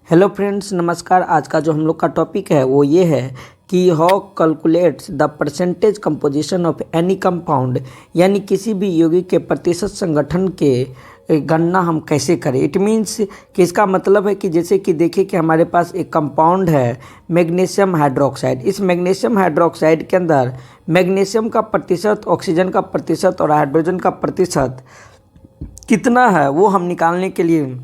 Hello friends, नमस्कार। आज का जो हम लोग का टॉपिक है वो ये है कि how calculates the percentage composition of any compound, यानी किसी भी यौगिक के प्रतिशत संगठन के गणना हम कैसे करें। इट मीन्स कि इसका मतलब है कि जैसे कि देखिए कि हमारे पास एक कंपाउंड है मैग्नीशियम हाइड्रोक्साइड। इस मैग्नीशियम हाइड्रोक्साइड के अंदर मैग्नीशियम का प्रतिशत, ऑक्सीजन का प्रतिशत और हाइड्रोजन का प्रतिशत कितना है वो हम निकालने के लिए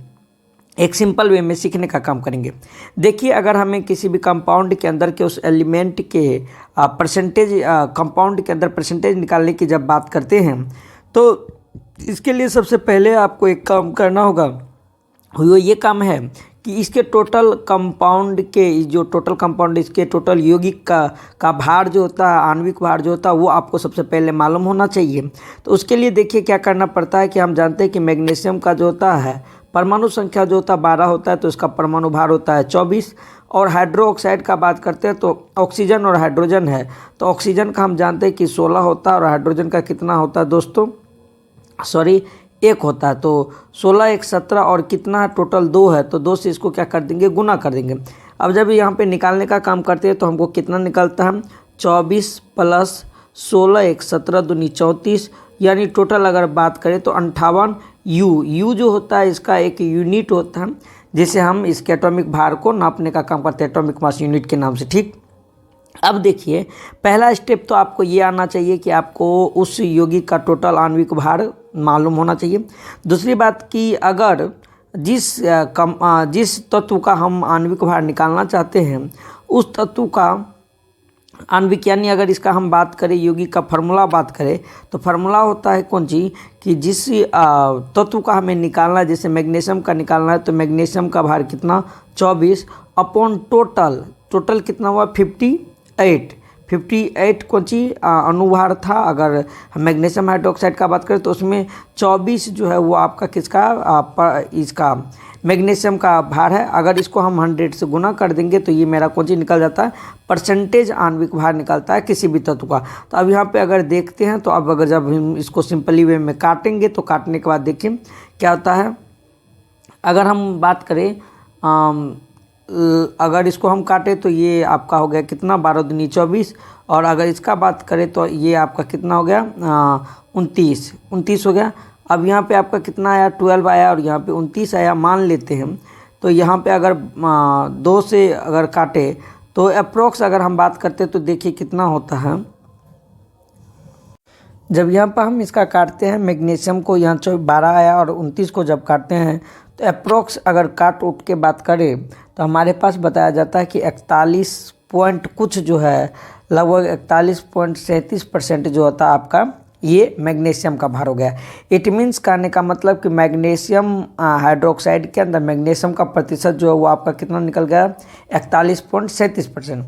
एक सिंपल वे में सीखने का काम करेंगे। देखिए, अगर हमें किसी भी कंपाउंड के अंदर के उस एलिमेंट के परसेंटेज, कंपाउंड के अंदर परसेंटेज निकालने की जब बात करते हैं तो इसके लिए सबसे पहले आपको एक काम करना होगा। वो ये काम है कि इसके टोटल कंपाउंड के जो टोटल कंपाउंड, इसके टोटल यौगिक का भार जो होता है, आणविक भार जो होता है, वो आपको सबसे पहले मालूम होना चाहिए। तो उसके लिए देखिए क्या करना पड़ता है कि हम जानते हैं कि मैग्नीशियम का जो होता है परमाणु संख्या जो होता है 12 होता है, तो इसका परमाणु भार होता है 24। और हाइड्रो ऑक्साइड का बात करते हैं तो ऑक्सीजन और हाइड्रोजन है, तो ऑक्सीजन का हम जानते हैं कि 16 होता है और हाइड्रोजन का कितना होता है दोस्तों, सॉरी 1 होता है। तो 16 1 17 और कितना टोटल 2 है, तो 2 से इसको क्या कर देंगे, गुना कर देंगे। अब जब यहाँ पे निकालने का काम करते हैं तो हमको कितना निकलता है, 24 प्लस 16 1 17 दूनी 34, यानी टोटल अगर बात करें तो 58 यू जो होता है इसका एक यूनिट होता है, जिसे हम इसके एटॉमिक भार को नापने का काम करते हैं एटॉमिक मास यूनिट के नाम से। ठीक, अब देखिए पहला स्टेप तो आपको ये आना चाहिए कि आपको उस यौगिक का टोटल आणविक भार मालूम होना चाहिए। दूसरी बात कि अगर जिस तत्व का हम आणविक भार निकालना चाहते हैं उस तत्व का आणविक, यानी अगर इसका हम बात करें यौगिक का फार्मूला बात करें तो फार्मूला होता है कौन सी, कि जिस तत्व का हमें निकालना है, जैसे मैग्नीशियम का निकालना है तो मैग्नीशियम का भार कितना 24 अपॉन टोटल कितना हुआ 58 कौन सी अनुभार था। अगर हम मैग्नीशियम हाइड्रोक्साइड का बात करें तो उसमें 24 जो है वो आपका किसका इसका मैग्नीशियम का भार है। अगर इसको हम 100 से गुना कर देंगे तो ये मेरा कौन सी निकल जाता है, परसेंटेज आणविक भार निकलता है किसी भी तत्व का। तो अब यहाँ पे अगर देखते हैं तो अब अगर जब हम इसको सिंपली वे में काटेंगे तो काटने के बाद देखिए क्या होता है। अगर हम बात करें अगर इसको हम काटें तो ये आपका हो गया कितना 12 दूनी 24, और अगर इसका बात करें तो ये आपका कितना हो गया 29 हो गया। अब यहाँ पे आपका कितना आया 12 आया और यहाँ पे 29 आया, मान लेते हैं। तो यहाँ पे अगर 2 से अगर काटे तो अप्रोक्स अगर हम बात करते हैं तो देखिए कितना होता है। जब यहाँ पर हम इसका काटते हैं मैग्नीशियम को, यहाँ 12 आया और 29 को जब काटते हैं तो अप्रोक्स अगर काट उठ के बात करें तो हमारे पास बताया जाता है कि 41 पॉइंट कुछ जो है, लगभग 41.37% जो होता है आपका ये मैग्नीशियम का भार हो गया। इट मीन्स कहने का मतलब कि मैग्नीशियम हाइड्रोक्साइड के अंदर मैग्नीशियम का प्रतिशत जो है वो आपका कितना निकल गया 41.37%।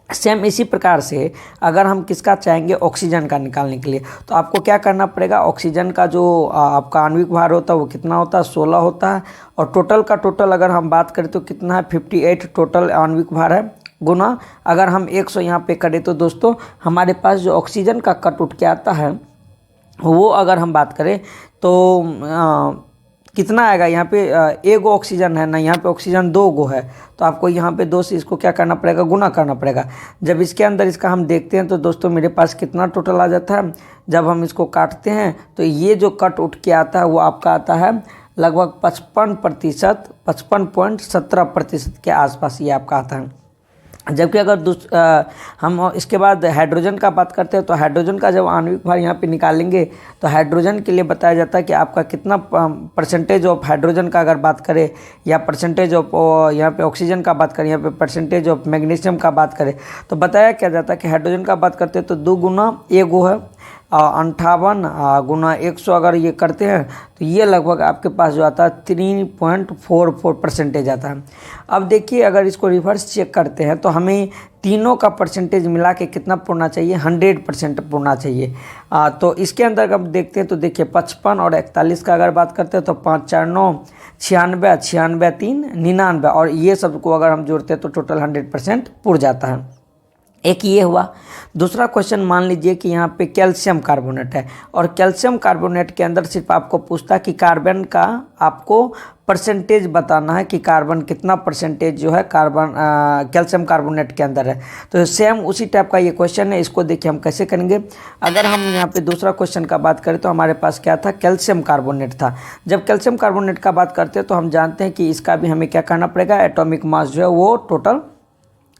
सेम इसी प्रकार से अगर हम किसका चाहेंगे ऑक्सीजन का निकालने के लिए तो आपको क्या करना पड़ेगा, ऑक्सीजन का जो आपका आणविक भार होता है वो कितना होता है 16 होता है, और टोटल अगर हम बात करें तो कितना है 58 टोटल आणविक भार है, गुना अगर हम 100 यहाँ पे करें तो दोस्तों हमारे पास जो ऑक्सीजन का कट उठ के आता है वो अगर हम बात करें तो कितना आएगा, यहाँ पे एक ऑक्सीजन है ना, यहाँ पे ऑक्सीजन 2 गो है, तो आपको यहाँ पे 2 से इसको क्या करना पड़ेगा, गुना करना पड़ेगा। जब इसके अंदर इसका हम देखते हैं तो दोस्तों मेरे पास कितना टोटल आ जाता है। जब हम इसको काटते हैं तो ये जो कट उठ के आता है वो आपका आता है लगभग 55.17% के आसपास ये आपका आता है। जबकि अगर हम इसके बाद हाइड्रोजन का बात करते हैं तो हाइड्रोजन का जब आणविक भार यहाँ पे निकालेंगे तो हाइड्रोजन के लिए बताया जाता है कि आपका कितना परसेंटेज ऑफ हाइड्रोजन का अगर बात करें, या परसेंटेज ऑफ यहाँ पे ऑक्सीजन का बात करें, यहाँ पे परसेंटेज ऑफ मैग्नीशियम का बात करें तो बताया क्या जाता है कि हाइड्रोजन का बात करते हैं तो 2 गुना 1 गो है, 58 गुना 100 अगर ये करते हैं तो ये लगभग आपके पास जो आता है 3.44% आता है। अब देखिए अगर इसको रिवर्स चेक करते हैं तो हमें तीनों का परसेंटेज मिला के कितना पुरना चाहिए, 100% पुरना चाहिए। तो इसके अंदर अगर देखते हैं तो देखिए 55 और 41 का अगर बात करते हैं तो 5 4 9 96 96 3 99, और ये सब को अगर हम जोड़ते हैं तो टोटल 100% पुर जाता है। एक ये हुआ। दूसरा क्वेश्चन मान लीजिए कि यहाँ पे कैल्शियम कार्बोनेट है और कैल्शियम कार्बोनेट के अंदर सिर्फ आपको पूछता कि कार्बन का आपको परसेंटेज बताना है कि कार्बन कितना परसेंटेज जो है कार्बन कैल्शियम कार्बोनेट के अंदर है। तो सेम उसी टाइप का ये क्वेश्चन है। इसको देखिए हम कैसे करेंगे। अगर हम यहाँ पे दूसरा क्वेश्चन का बात करें तो हमारे पास क्या था, कैल्शियम कार्बोनेट था। जब कैल्शियम कार्बोनेट का बात करते हैं तो हम जानते हैं कि इसका भी हमें क्या करना पड़ेगा, एटॉमिक मास जो है वो टोटल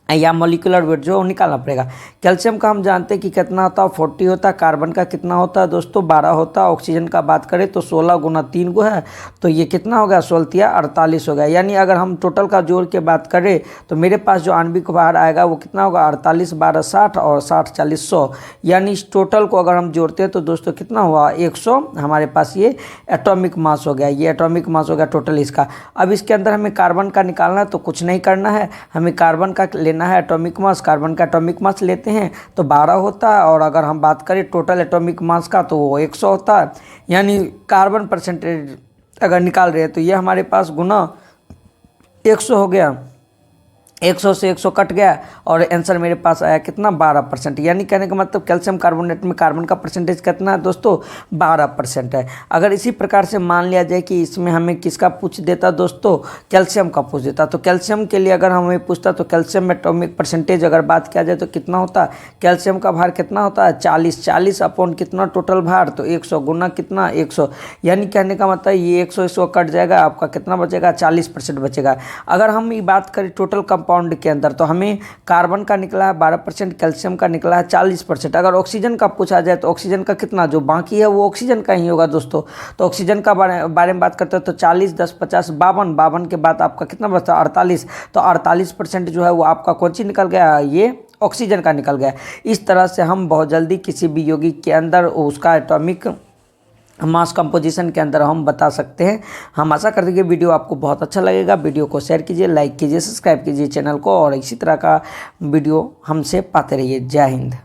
या मोलिकुलर वेट जो निकालना पड़ेगा। कैल्शियम का हम जानते हैं कि कितना होता है, 40 होता है। कार्बन का कितना होता है दोस्तों, 12 होता है। ऑक्सीजन का बात करें तो 16 गुना 3 गो है, तो ये कितना हो गया, 16 48 हो गया। यानी अगर हम टोटल का जोड़ के बात करें तो मेरे पास जो आणविक भार आएगा वो कितना होगा, 48 12 60 और 60 40 100। यानी इस टोटल को अगर हम जोड़ते हैं तो दोस्तों कितना हुआ, 100 हमारे पास ये एटॉमिक मास हो गया। ये एटॉमिक मास हो गया टोटल इसका। अब इसके अंदर हमें कार्बन का निकालना है, तो कुछ नहीं करना है, हमें कार्बन का लेना है एटॉमिक मास। कार्बन का एटॉमिक मास लेते हैं तो 12 होता है, और अगर हम बात करें टोटल एटॉमिक मास का तो वो 100 होता है। यानी कार्बन परसेंटेज अगर निकाल रहे हैं तो ये हमारे पास गुना 100 हो गया। 100 से 100 कट गया और आंसर मेरे पास आया कितना, 12%। यानी कहने का मतलब कैल्शियम कार्बोनेट में कार्बन का परसेंटेज कितना है दोस्तों, 12% है। अगर इसी प्रकार से मान लिया जाए कि इसमें हमें किसका पूछ देता दोस्तों, कैल्शियम का पूछ देता, तो कैल्शियम के लिए अगर हमें पूछता तो कैल्शियम एटॉमिक परसेंटेज अगर बात किया जाए तो कितना होता है, कैल्शियम का भार कितना होता है, 40 अपॉन कितना टोटल भार, तो 100 गुना कितना 100। यानी कहने का मतलब ये 100 कट जाएगा, आपका कितना बचेगा, 40% बचेगा। अगर हम ये बात करें टोटल कंपाउंड के अंदर तो हमें कार्बन का निकला है 12%, कैल्शियम का निकला है 40%। अगर ऑक्सीजन का पूछा जाए तो ऑक्सीजन का कितना जो बाकी है वो ऑक्सीजन का ही होगा दोस्तों। तो ऑक्सीजन का बारे में बात करते हैं तो 40 10 50 52 के बाद आपका कितना बचता, 48। तो 48% जो है वो आपका कौन सी निकल गया, ये ऑक्सीजन का निकल गया। इस तरह से हम बहुत जल्दी किसी भी यौगिक के अंदर उसका एटॉमिक मास कंपोजिशन के अंदर हम बता सकते हैं। हम आशा करते हैं कि वीडियो आपको बहुत अच्छा लगेगा। वीडियो को शेयर कीजिए, लाइक कीजिए, सब्सक्राइब कीजिए चैनल को, और इसी तरह का वीडियो हमसे पाते रहिए। जय हिंद।